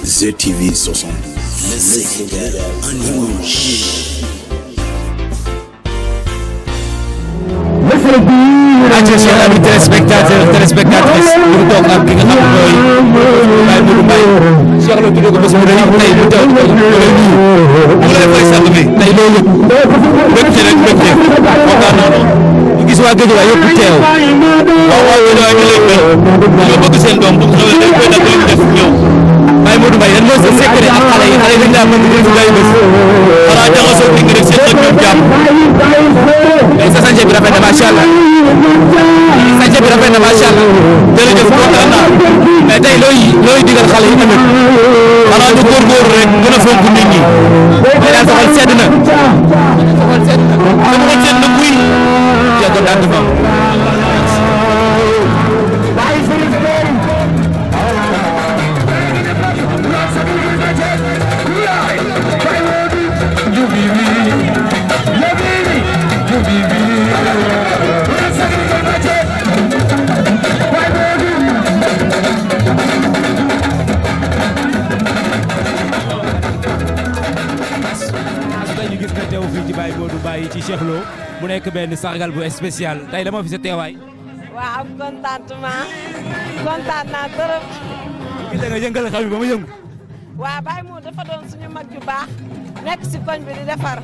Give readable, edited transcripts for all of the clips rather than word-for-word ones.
ZTV 60. Le Sénégal en image. Attention amis téléspectatrices ñu toog ak ki nga xam mooy Baye Modou Baye Cheikh Lo tuddee ko bés bu rëy tey mu teew mu lay fay sant bi tey loolu bépp ci rek bépp ci kontaan naa ñu gis waa Guédiawaye yëpp teew waaw waa Guédiawaye ñu leen mel ñoo bëgg seen doom bu xewee dañ koy nag leen def ñëw Baye Modou Baye lan mooy sa secret ak xale yi dañ daa mën di ngay bés xanaa jaxasoo bi nga rek seen ñoom jàmm mais sa santé bi rafet na macha allah santé bi rafet na macha allah jërëjëf kontaan naa mais tey looy digal xale yi tamit xanaa ñu góorgóorlu rek gën a fonk nit ñi mais daal sa xol sedd na buy jéego daal di fa Baye Modou Baye ci Cheikh Lo mu nekk benn sargal bu spécial tey la moo fi sa teewaay. waaw am contentement kontaan naa trop. gis nga yëngal xam ba ma yëngu. waaw Baye Modou dafa doon suñu mag ju baax nekk si koñ bi di defar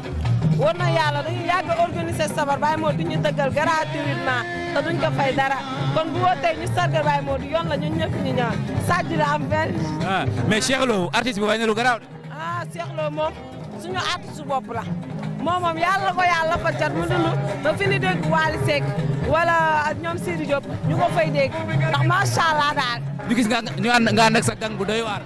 war na yàlla dañuy yàgg organiser sabar Baye Modou du ñu dëggal gratuitement te duñ ko fay dara kon bu wootee ñu sargal Baye Modou yoon la ñun ñëpp ñu ñëw sàjj la am benn. ah mais Cheikh Lo artiste bi way na lu garaaw de. ah Cheikh Lo moom suñu artiste bopp la. moom yàlla ko yàlla fa cat mu dund ba fi ni dégg Wally Seck wala ñoom Sidi Diop ñu ko fay dégg ndax macha allah daal. ñu gis nga ànd ak sa gang bu doy waar.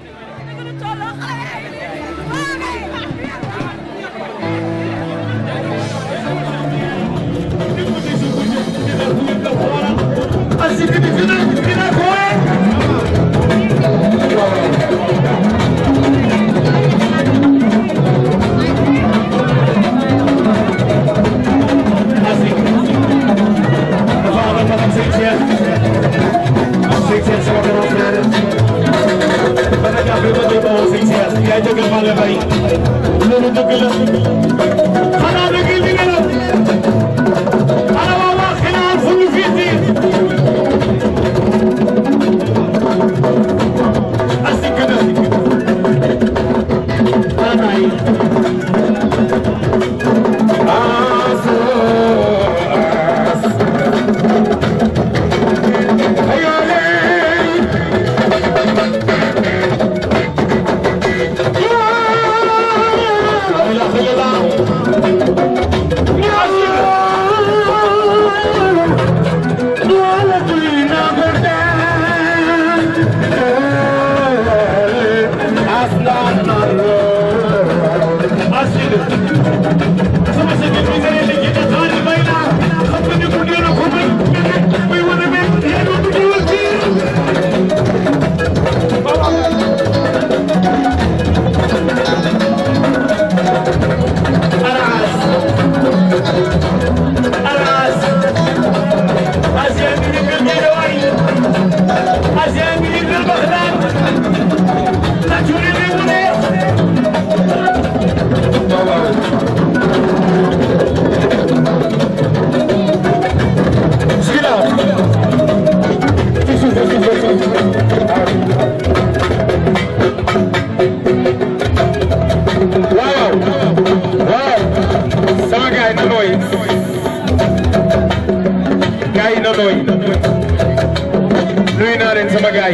nuyu naa leen sama gaay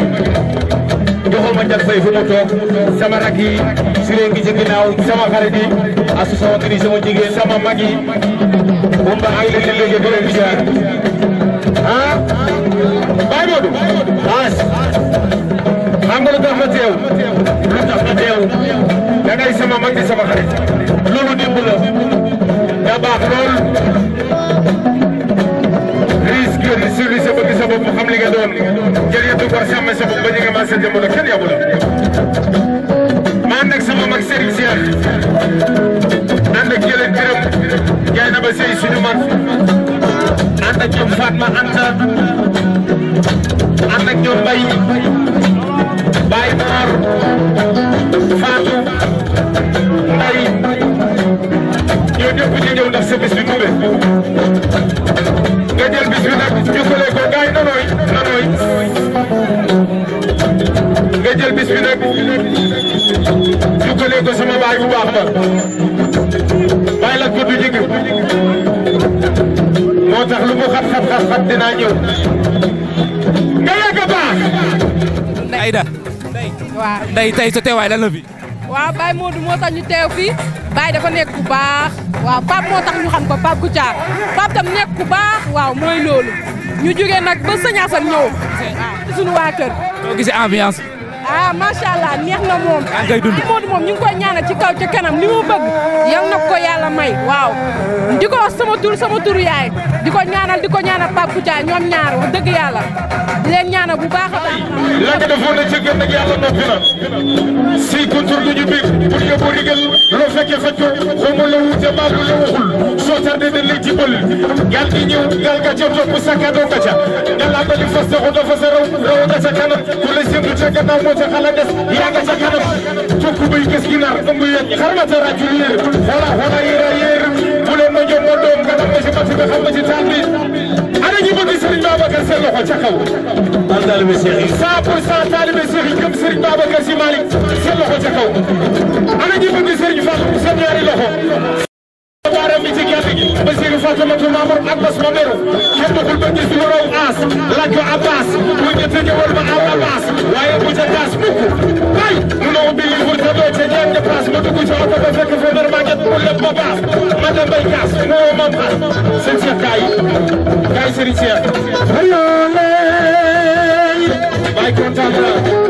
joxal ma njëkk fay fu mu toog sama rak yi si leen gi ci ginnaaw sama xarit yi asu sama kër yi sama jigéen sama mag yi moom ba ay leen di léegi di leen ziar ah Baye Modou as xam nga lu tax ma teew da ngay sama mag di sama xarit loolu dimb la da baax lool risque de celui sa bëgg sa bopp xam li nga doon jël yëpp ko sàmm sa bopp ba ñu nga ma sa jamono kenn yabu la ma ànd ak sama mag Serigne Cheikh ànd ak jëleen këram jaay na ba sey suñu mag ànd ànd ak ñoom Fatma Anta ànd ak ñoom Baye Baye Mor Fatou Mbaye ñoo ñëpp ñu ñëw ndax sa bis bi nube nga jël bis bi nag ñu xoolee ko gaay nanooy nga jël bis bi nag ñu xoolee ko sama baay bu baax ba bàyyi la ko du jëgg moo tax lu mu xat dinaa ñëw nga yàgg a baax. Aïda. waaw Ndeye tey sa teewaay lan la fi. waaw Baye Modou moo tax ñu teew fii Baye dafa nekk ku baax waaw Pape moo tax ñu xam ko Pape Kouthia Pape tam nekk ku baax waaw mooy loolu ñu jógee nag ba Sëñ Assane ñëw waaw ci sunu waa kër. soo gisee ambiance. ah macha allah neex na moom. yaa ngi koy dund Baye Modou moom ñu ngi koy ñaanal ci kaw ca kanam li mu bëgg yal na ko yàlla may waaw di ko wax sama turu yaay di ko ñaanal Pape Kouthia ñoom ñaar wax dëgg yàlla di leen ñaanal bu baax a baax. la nga defoon na ca gën nag yàlla noppi na si contour du ñu biir pour yóbbu rigal loo fekkee faj ko xawma la wuute maa lu la waxul soo tardé dañ lay tibbal gaal gi ñëw gaal ga ca topp sakkandoo ga ca yàlla nga li fas taxu dafa sa raw nga ca kanam ku la séntu ca gannaaw moo ca xala des yaa nga ca kanam cokku bay gës ginaar ëmb yéen xarmata rajul yéer xoola yéer bu leen ma jom ma doom nga dam ma ci mat bi xam ma ci taal bi ana ñi bëgg Serigne Babacar seen loxo ca kaw al taalibe Cheikh yi 100% taalibe Cheikh yi gëm Serigne Babacar Sy Malick seen loxo ca kaw ana ñi bëgg Serigne Fall seen ñaari loxo waaram bi ci gerte gi ba Serigne Fatou Mamour ak Bas Mamero kenn doxul ba gis lu raw aas laaj ko Abbas bu ñett ñëwal ma aw Abbas waaye bu ca taas mukk bay mu noo bi li wul ta doo ca ñaan ña paas ma dugg ci oto ba fekk feebar maa nget mu lépp ma baax ma dem bay kaas moo ma paas seen Cheikh kaay Serigne Cheikh bay kontaan naa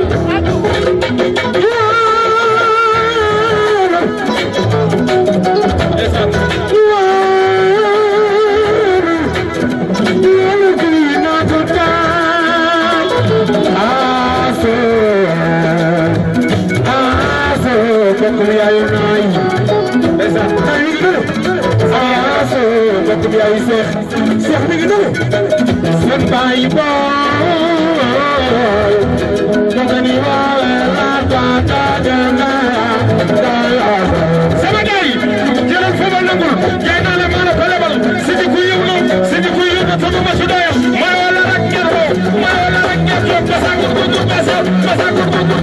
Cheikh mi ngi noonu seen baay booy dogani wala la ta sama gars yi jëlal foofu nangul jaay naa la maana ko lebal si di ku yiw la si di ku yiw la tamu ma su doyam ma wala rek ngeen ko ma wala rek ngeen ko basa ko dur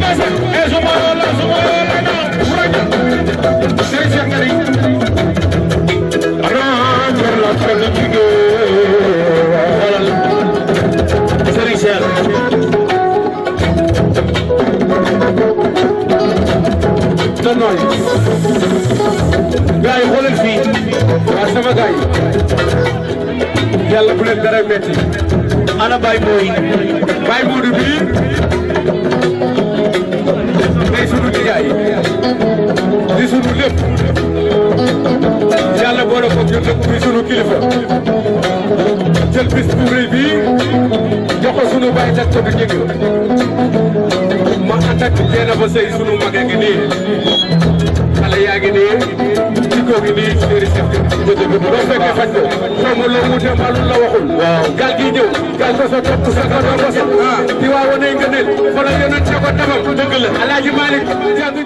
basa e su ma wala na wuraja sey Cheikh ngari Serigne Cheikh noonu gars yi xoolal fii waa sama gars yi yàlla bu leen dara metti ana Baye Modou bii day sunu nijaay di sunu lépp yàlla boole ko ñun lépp muy sunu kilifa jël bis bu rëy bii jox ko sunu baay teg ko di njëkk ma ànd ak benn ba sëy sunu mag ngi nii xale yaa ngi nii jikko ngi nii séeri chef loo fekkee faj ko xaw ma loo wute mbaa lu la waxul gaal gi ñëw gaal ko sa topp sa ko doo ko sa di waa wane nga nel fa la yonent ko tamam dëgg la Alaaji Malick jàng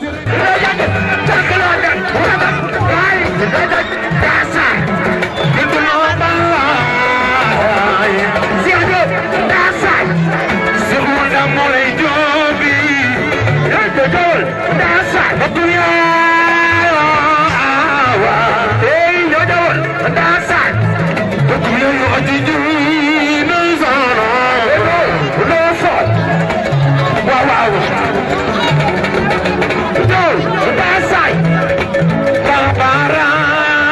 Babara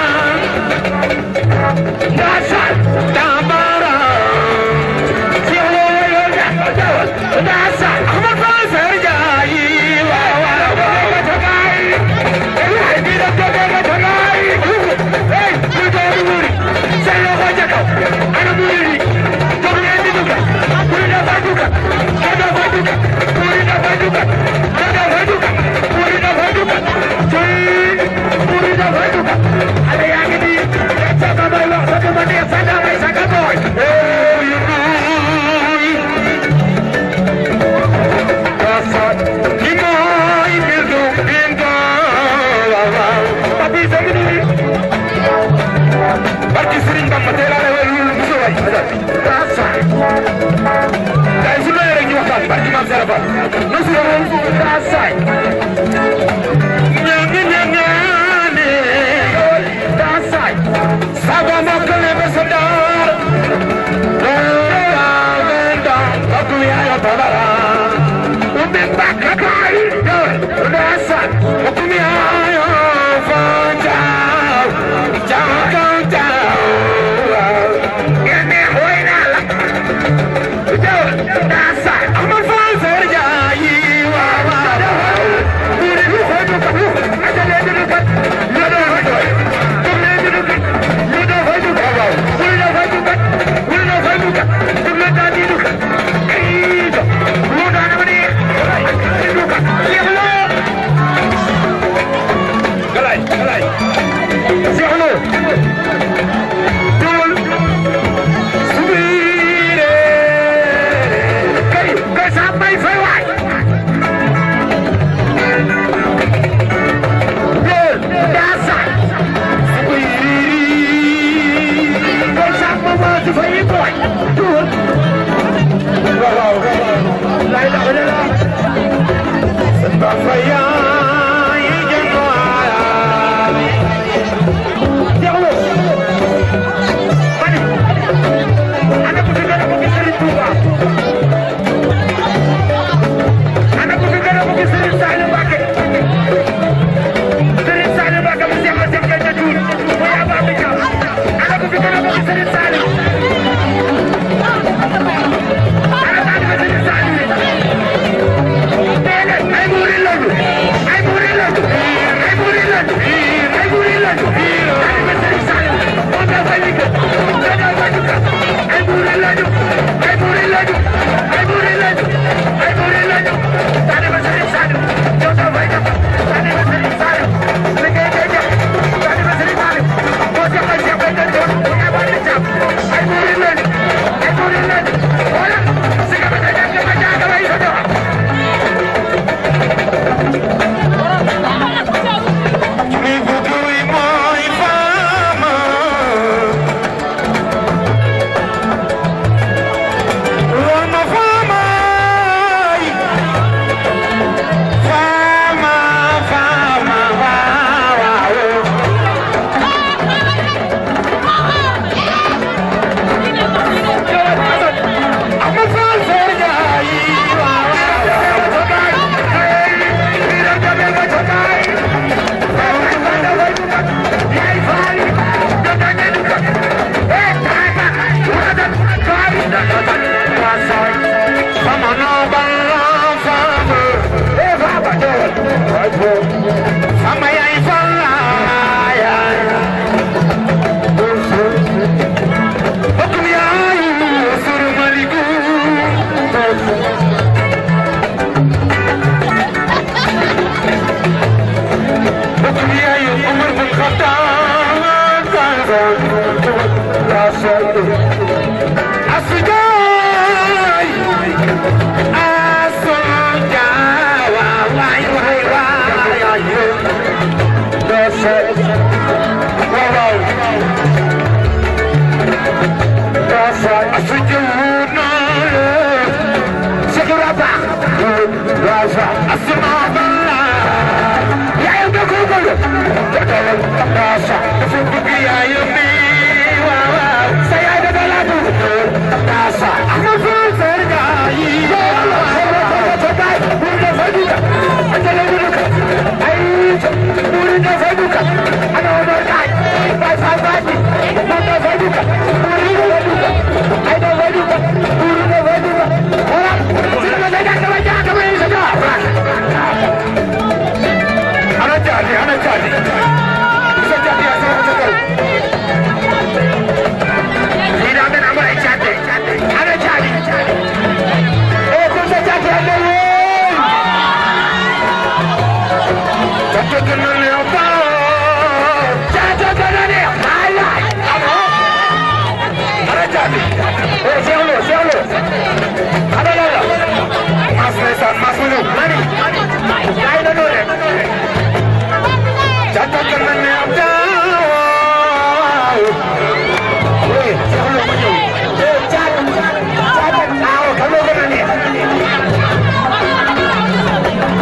Dasai Nyangine Dasai Sabar makale besadar Venda Akuya ya tabara Umbek bakakai Dasai Ukuya ya fanja Jangan jauh Ini hoina lah Dasai Amal falser jai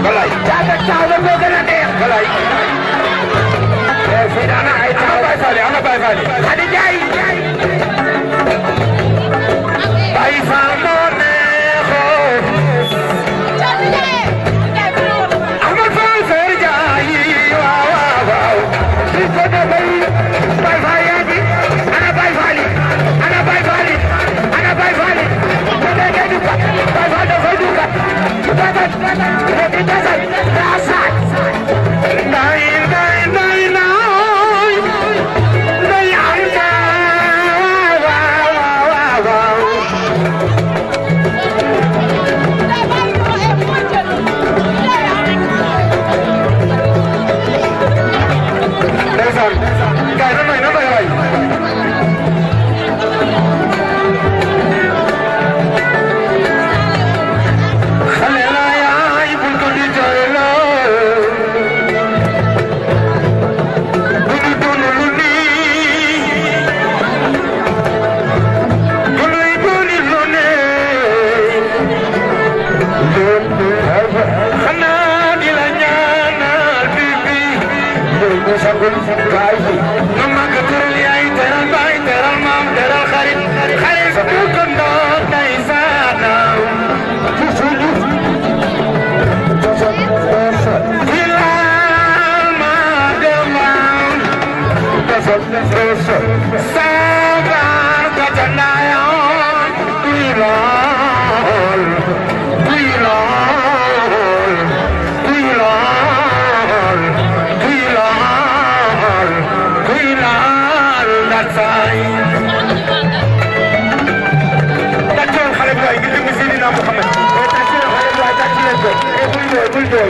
Baye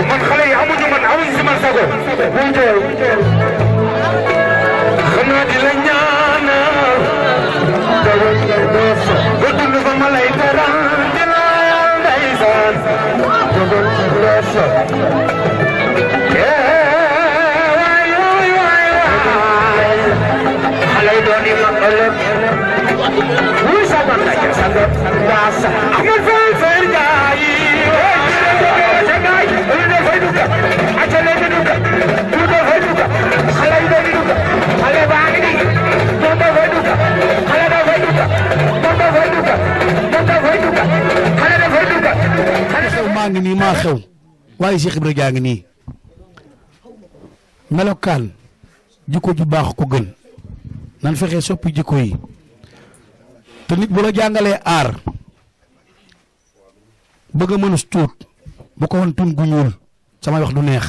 man xale yi amuñu si man sago muy jooy xanaa di la ñaanal ba dund fa ma lay teral di la ndeysaan xale yi doon yi mag ëllëg wuy saban la ca sago daasa amul fay fay gaay maa ngi nii maa xew waaye Cheikh Ibra jaa ngi nii melokaan jikko ju baax ko gën nan fexe soppi jikko yi te nit bu la jàngalee aar bëgg a mën a tuut bu ko woon tun gu ñuul sama wax du neex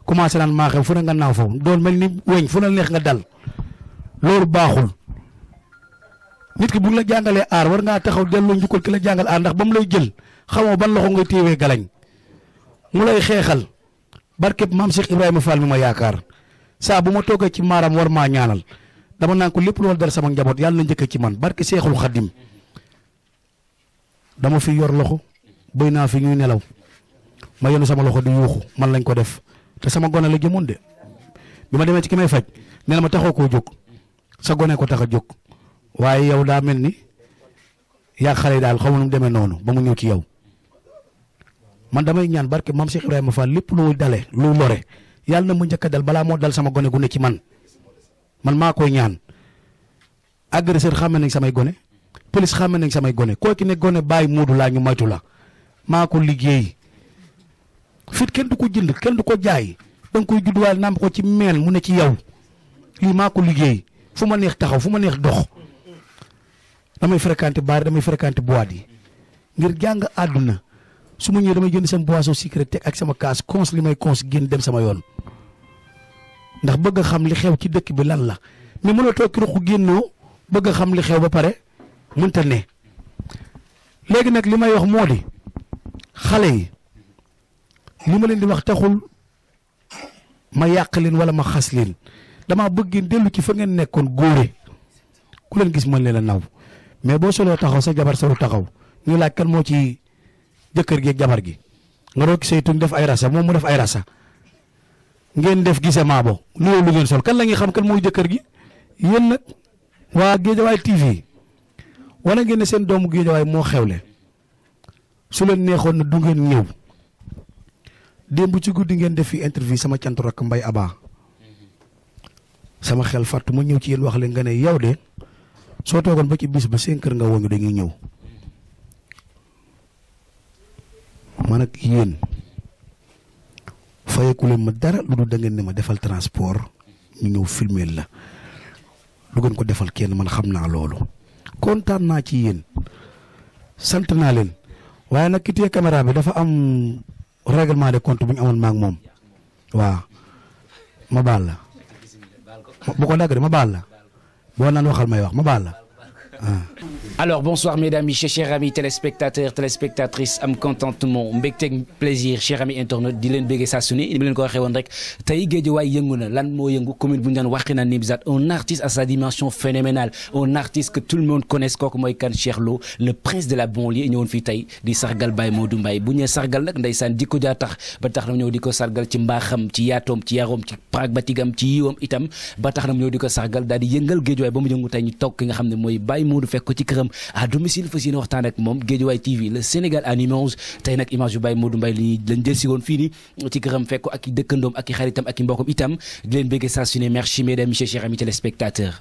commencé naan maa xew fu ne nga naaw foofu doon mel ni weñ fu ne neex nga dal loolu baaxul nit ki bu la jàngalee aar war ngaa taxaw delloo njukkal ki la jàngal aar ndax ba mu lay jël xamoo ban loxo ngay téewee galañ mu lay xeexal barkeb maam Cheikh Ibrahima Fall mi ma yaakaar saa bu ma toogee ci maaram war maa ñaanal dama naan ko lépp loolu dara sama njaboot yàlla na njëkk ci man barke Seexul Xaddim dama fi yor loxo bëy naa fi ñuy nelaw ma yenu sama loxo di yuuxu man lañ ko def te sama gone la jëmoon de bi ma demee ci ki may faj nee na ma taxoo koo jóg sa gone ko tax a jóg waaye yow daa mel ni yaa xale yi daal xaw ma nu mu demee noonu ba mu ñëw ci yow man damay ñaan barke maam Cheikh Ibrahima Fall lépp lu dale lu lore yàlla na mu njëkk a dal balaa moo dal sama gone gu ne ci man maa koy ñaan agresseur xàmme nañ samay gone police xàmme nañ samay gone koo ki ne gone bàyyi Modou laa ñu moytu la maa ko liggéey fit kenn du ko jënd kenn du ko jaay da nga koy judduwaale naam ko ci meen mu ne ci yow lii maa ko liggéey fu ma neex taxaw fu ma neex dox damay fréquenté baar damay fréquenté boîte yi ngir jàng àdduna su ma ñëwee damay jënd sama boisson sucré teg ak sama kaas cons li may cons génn dem sama yoon ndax bëgg a xam li xew ci dëkk bi lan la mais mënoo toog ki ruq génnoo bëgg a xam li xew ba pare mënta ne léegi nag li may wax moo di xale yi li ma leen di wax taxul ma yàq leen wala ma xas leen damaa bëgg ngeen dellu ci fa ngeen nekkoon góore ku leen gis mën leen a naw mais boo soloo taxaw sa jabar solo taxaw ñu laaj kan moo ci jëkkër gi ak jabar gi nga doog saytuñ def ay rasa moom mu def ay rasa ngeen def gise maabo lu ngeen sol kan la ñuy xam kan mooy jëkkër gi yéen nag waa Géejawaay TV wala ngeen ne seen doomu Géejawaay moo xewle su leen neexoon na du ngeen ñëw démb ci guddi ngeen def fi interview sama cantu rakk Mbay Aba sama xel fàttu ma ñëw ci yéen wax leen nga ne yow de soo toogoon ba ci bis ba 5 heures nga woo ñu dañuy ñëw man ak yéen fayeku leen ma dara lu dul da ngeen ne ma defal transport ñu ñëw filmer la lu ngeen ko defal kenn man xam naa loolu kontaan naa ci yéen sant naa leen waaye nag ki téye caméra bi dafa am règlement de compte bu ñu amoon ma ak moom waaw ma baal la bu ko dagg de ma baal la boo naan waxal may wax ma baal la Alors bonsoir mesdames, chers amis téléspectateurs, téléspectatrices, am contentement, mbégteeg plaisir, chers amis internautes di leen béggee saa su ne ni ma leen ko waxee woon rek tey Guédiawaye yëngu na lan moo yëngu commune bu ñu daan Wakhinane Nimzatt, un artiste à sa dimension phénoménale, un artiste que tout le monde connaisse kooku mooy kan Cheikh Lo, le prince de la banlieue ñëwoon fii tey di sargal Baye Modou Mbaye bu ñëwee sargal nag ndeysaan di ko jaa tax ba tax na ñëw di ko sargal ci mbaaxam ci yaatoom ci yaroom ci pragmatique am ci yiwam itam ba tax na ñëw di ko sargal daal di yëngal Guédiawaye ba mu yëngu tey ñu toog ki nga xam ne mooy Baye Modou fekk ko ci këram à domicile fas yéene waxtaan ak moom Guédiawaye TV le Sénégal en image tey nag image yu Baye Modou Mbaye li lañ jël si woon fii nii ci këram fekk ko ak i dëkkandoom ak i xaritam ak i mbokkam itam di leen bëgg saa su ne merci mesdames, chers amis téléspectateurs.